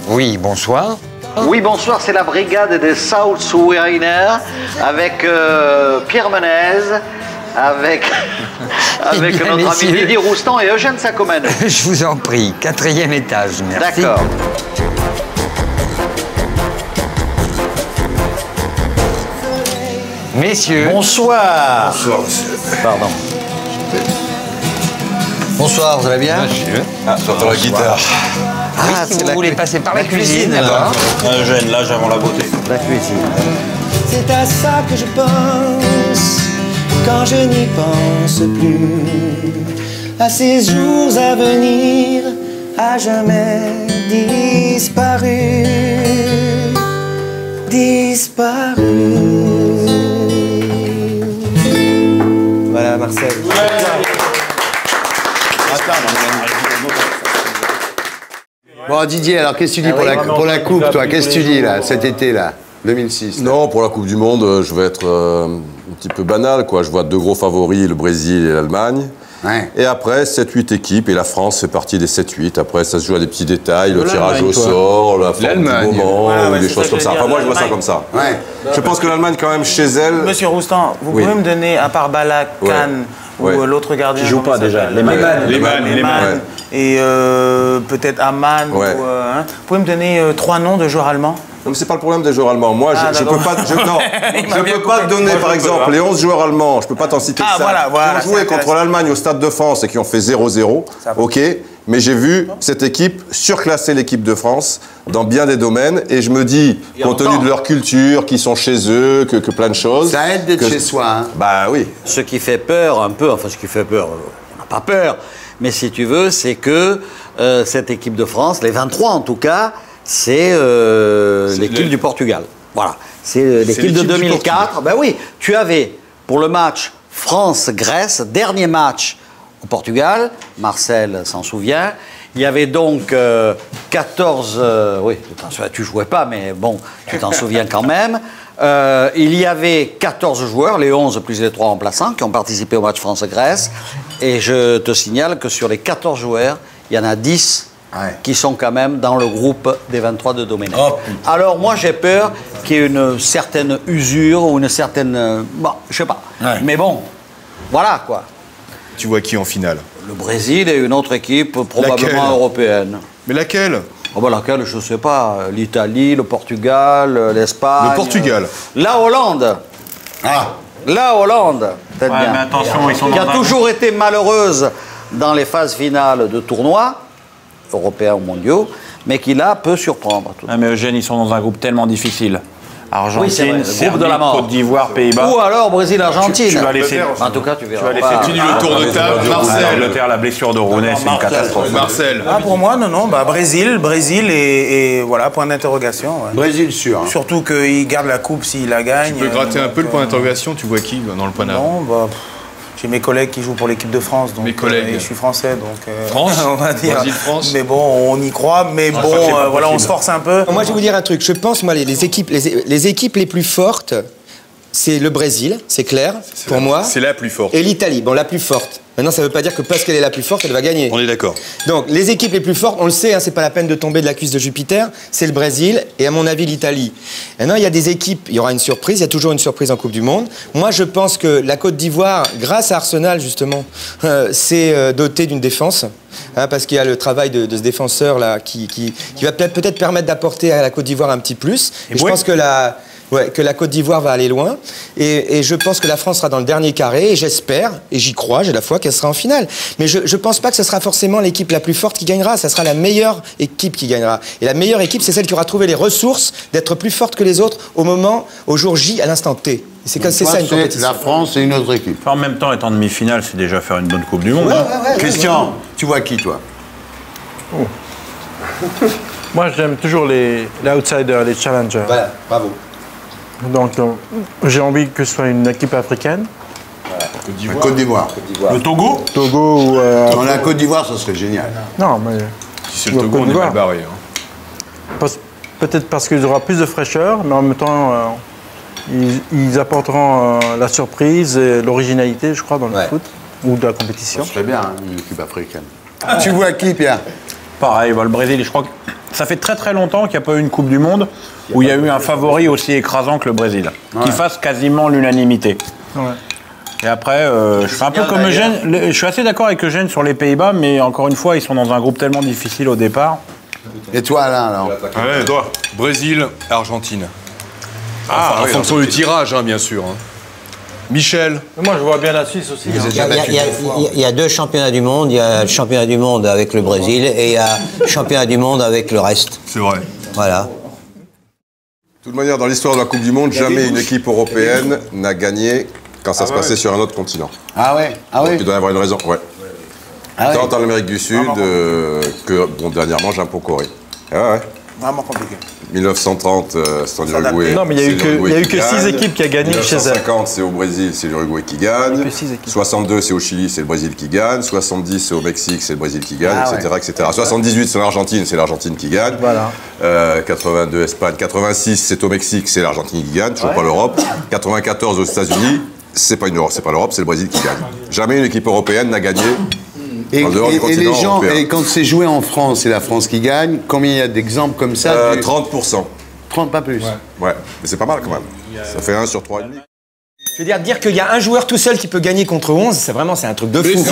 Oui, bonsoir. Oui, bonsoir, c'est la brigade des South Wiener avec Pierre Menez, avec bien, notre messieurs. ami Didier Roustan et Eugène Sacomano. Je vous en prie, 4e étage, merci. D'accord. Messieurs. Bonsoir. Bonsoir. Pardon. Bonsoir, vous allez bien? Ah, j'entends la guitare. Oui, si vous voulez passer par la cuisine d'abord. Eugène, là, j'avance la beauté. La cuisine. C'est à ça que je pense quand je n'y pense plus. À ces jours à venir, à jamais disparu. Disparu. Voilà, Marcel. Bon, Didier, alors qu'est-ce que tu dis pour la coupe, toi? Qu'est-ce que tu dis, là, cet été-là, 2006? Non, pour la Coupe du Monde, je vais être un petit peu banal, quoi. Je vois 2 gros favoris, le Brésil et l'Allemagne. Ouais. Et après, 7-8 équipes, et la France fait partie des 7-8. Après, ça se joue à des petits détails, le tirage au sort, la forme du moment, ou des choses comme ça. Enfin, moi, je vois ça comme ça. Ouais. Je pense que l'Allemagne, quand même, chez elle... Monsieur Roustan, vous Oui. pouvez me donner, à part Balak, Ouais. Kahn ou Ouais. l'autre gardien Qui joue comment pas il déjà, s'appelle Lehmann. Ouais. Et peut-être Aman. Ouais. Vous pouvez me donner 3 noms de joueurs allemands? Non, mais c'est pas le problème des joueurs allemands. Moi, je peux pas, Il m'a bien peux pas te donner, par exemple, les 11 joueurs allemands. Je peux pas t'en citer Ah, ça. voilà, Qui ont joué c'est contre intéressant. l'Allemagne au Stade de France et qui ont fait 0-0. Ok. Mais j'ai vu cette équipe surclasser l'équipe de France dans bien des domaines. Et je me dis, compte tenu de leur culture, qu'ils sont chez eux, que plein de choses. Ça aide d'être chez soi, hein. Bah oui. Ce qui fait peur un peu, enfin ce qui fait peur, on n'a pas peur, mais si tu veux, c'est que cette équipe de France, les 23 en tout cas, c'est l'équipe du Portugal. Voilà, c'est l'équipe de 2004. Ben oui, tu avais pour le match France-Grèce, dernier match au Portugal, Marcel s'en souvient. Il y avait donc 14... oui, tu jouais pas, mais bon, tu t'en souviens quand même. Il y avait 14 joueurs, les 11 plus les 3 remplaçants, qui ont participé au match France-Grèce. Et je te signale que sur les 14 joueurs, il y en a 10 qui sont quand même dans le groupe des 23 de Domenech. Alors moi, j'ai peur qu'il y ait une certaine usure ou une certaine... bon, je sais pas. Ouais. Mais bon, voilà quoi. Tu vois qui en finale? Le Brésil et une autre équipe probablement Laquelle européenne. Mais laquelle? Oh ben laquelle, je ne sais pas. L'Italie, le Portugal, l'Espagne. Le Portugal. La Hollande. Ah. La Hollande. Peut-être bien. mais attention, ils sont Qui a dans un toujours été malheureuse dans les phases finales de tournois, européens ou mondiaux, mais qui là peut surprendre. Ah, mais Eugène, ils sont dans un groupe tellement difficile. Oui, c'est vrai, Argentine, le groupe Serbie, de la mort. Côte d'Ivoire, Pays-Bas. Ou alors Brésil-Argentine. Tu vas laisser. En tout cas, tu verras. Tu vas laisser pas. Continue le tour de table. Marcel. L'Angleterre, la blessure de Rooney, c'est une catastrophe. Marcel. Ah, pour moi, non, bah, Brésil et voilà, point d'interrogation. Ouais. Brésil sûr. Hein. Surtout qu'il garde la coupe s'il la gagne. Tu peux gratter un peu le point d'interrogation. Tu vois qui dans le point d'arrêt? Non, bah, j'ai mes collègues qui jouent pour l'équipe de France, donc Mes collègues. et je suis français, donc France on va dire. Brésil-France. Mais bon, on y croit, mais bon, voilà, on se force un peu. Moi, je vais vous dire un truc. Je pense, moi, les équipes les plus fortes, c'est le Brésil, c'est clair, pour moi. C'est la plus forte. Et l'Italie, bon, la plus forte. Maintenant, ça ne veut pas dire que parce qu'elle est la plus forte, elle va gagner. On est d'accord. Donc, les équipes les plus fortes, on le sait, hein, c'est pas la peine de tomber de la cuisse de Jupiter, c'est le Brésil et à mon avis l'Italie. Maintenant, il y a des équipes, il y aura une surprise, il y a toujours une surprise en Coupe du Monde. Moi, je pense que la Côte d'Ivoire, grâce à Arsenal justement, s'est dotée d'une défense, hein, parce qu'il y a le travail de ce défenseur là qui va peut-être permettre d'apporter à la Côte d'Ivoire un petit plus. Et je pense que que la Côte d'Ivoire va aller loin. Et je pense que la France sera dans le dernier carré. Et j'espère, et j'y crois, j'ai la foi qu'elle sera en finale. Mais je ne pense pas que ce sera forcément l'équipe la plus forte qui gagnera. Ça sera la meilleure équipe qui gagnera. Et la meilleure équipe, c'est celle qui aura trouvé les ressources d'être plus forte que les autres au jour J, à l'instant T. C'est ça une compétition. La France et une autre équipe. Enfin, en même temps, être en demi-finale, c'est déjà faire une bonne Coupe du Monde. Christian, tu vois qui, toi? Moi, j'aime toujours les outsiders, les challengers. Voilà, bravo. Donc, j'ai envie que ce soit une équipe africaine. Côte d'Ivoire. Le Togo? Togo ou... Dans la Côte d'Ivoire, ça serait génial. Non, mais... Si c'est le Togo, on est mal barré. Hein. Peut-être parce qu'il y aura plus de fraîcheur, mais en même temps, ils apporteront la surprise et l'originalité, je crois, dans le foot ou de la compétition. Ça serait bien, hein, une équipe africaine. Tu vois qui, Pierre? Pareil, bah, le Brésil, je crois que ça fait très très longtemps qu'il n'y a pas eu une Coupe du Monde où il y a eu un favori aussi écrasant que le Brésil, qui fasse quasiment l'unanimité. Ouais. Et après, je suis un peu comme Eugène, je suis assez d'accord avec Eugène sur les Pays-Bas, mais encore une fois, ils sont dans un groupe tellement difficile au départ. Et toi, Alain, alors? Allez, toi. Brésil, Argentine. En fonction du tirage, hein, bien sûr. Hein. Michel. Moi, je vois bien la Suisse aussi. Il y a 2 championnats du monde. Il y a le championnat du monde avec le Brésil et il y a le championnat du monde avec le reste. C'est vrai. Voilà. De toute manière, dans l'histoire de la Coupe du Monde, jamais une équipe européenne n'a gagné quand ça se passait sur un autre continent. Ah ouais? Ah oui? Il doit y avoir une raison, ouais. Ah Tant ouais. en Amérique du Sud que, bon, dernièrement, j'ai un peu Corée. Ah ouais. Vraiment compliqué. 1930, c'est en Uruguay. Non, mais il y a eu que 6 équipes qui a gagné chez elles. 1950, c'est au Brésil, c'est l'Uruguay qui gagne. 62, c'est au Chili, c'est le Brésil qui gagne. 70, c'est au Mexique, c'est le Brésil qui gagne, etc. 78, c'est l'Argentine, c'est l'Argentine qui gagne. Voilà. 82, Espagne. 86, c'est au Mexique, c'est l'Argentine qui gagne, toujours pas l'Europe. 94, aux États-Unis, c'est pas l'Europe, c'est le Brésil qui gagne. Jamais une équipe européenne n'a gagné. Et les gens, européen. et quand c'est joué en France, c'est la France qui gagne. Combien il y a d'exemples comme ça? 30%. 30, pas plus. Ouais, mais c'est pas mal quand même. Ça fait 1 sur 3,5. Je veux dire qu'il y a un joueur tout seul qui peut gagner contre 11, c'est un truc de fou.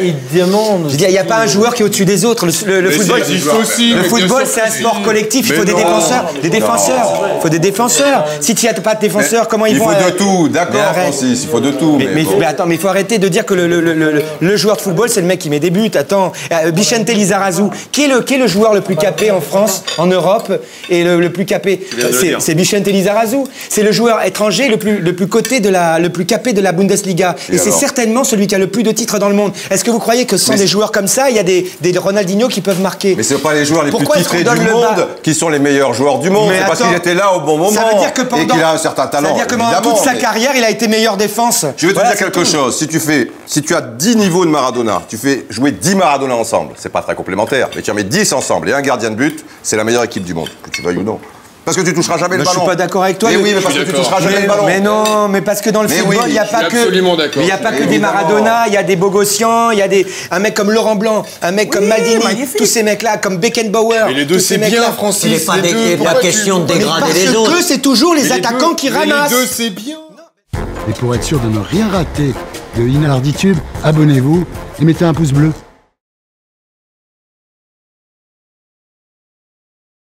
Il demande. Je veux dire, il n'y a pas un joueur qui est au-dessus des autres. Le football, le football, c'est un sport collectif. Il faut des défenseurs. Des défenseurs. Il faut des défenseurs. Si tu n'as pas de défenseurs, comment ils vont... Il faut de tout, d'accord, Francis, il faut de tout. Mais attends, mais il faut arrêter de dire que le joueur de football, c'est le mec qui met des buts. Attends, Vicente Lizarazu, qui est le joueur le plus capé en France, en Europe, et le plus capé, c'est Vicente Lizarazu. C'est le joueur étranger le plus capé de la Bundesliga. Et c'est certainement celui qui a le plus de titres dans le monde. Est-ce que vous croyez que sans des joueurs comme ça, il y a des Ronaldinho qui peuvent marquer? Mais ce pas les joueurs les plus titrés du monde qui sont les meilleurs joueurs du monde. C'est parce qu'il était là au bon moment et qu'il a un certain talent. Ça veut dire que pendant toute sa carrière, il a été meilleur défense. Je vais te dire quelque chose. Si tu as 10 niveaux de Maradona, tu fais jouer 10 Maradona ensemble. C'est pas très complémentaire, mais tu en mets 10 ensemble et un gardien de but, c'est la meilleure équipe du monde, que tu veuilles ou non. Parce que tu toucheras jamais le ballon. Je suis pas d'accord avec toi. Mais oui, mais parce que tu toucheras jamais le ballon. Mais non, mais parce que dans le football, il n'y a pas que des Maradona, il y a des Bogossian, il y a un mec comme Laurent Blanc, un mec comme Maldini, tous ces mecs-là, comme Beckenbauer. Mais les deux, c'est bien, Francis. C'est pas question de dégrader les autres. Parce que c'est toujours les attaquants qui ramassent. Les deux, c'est bien. Et pour être sûr de ne rien rater de Inarditube, abonnez-vous et mettez un pouce bleu.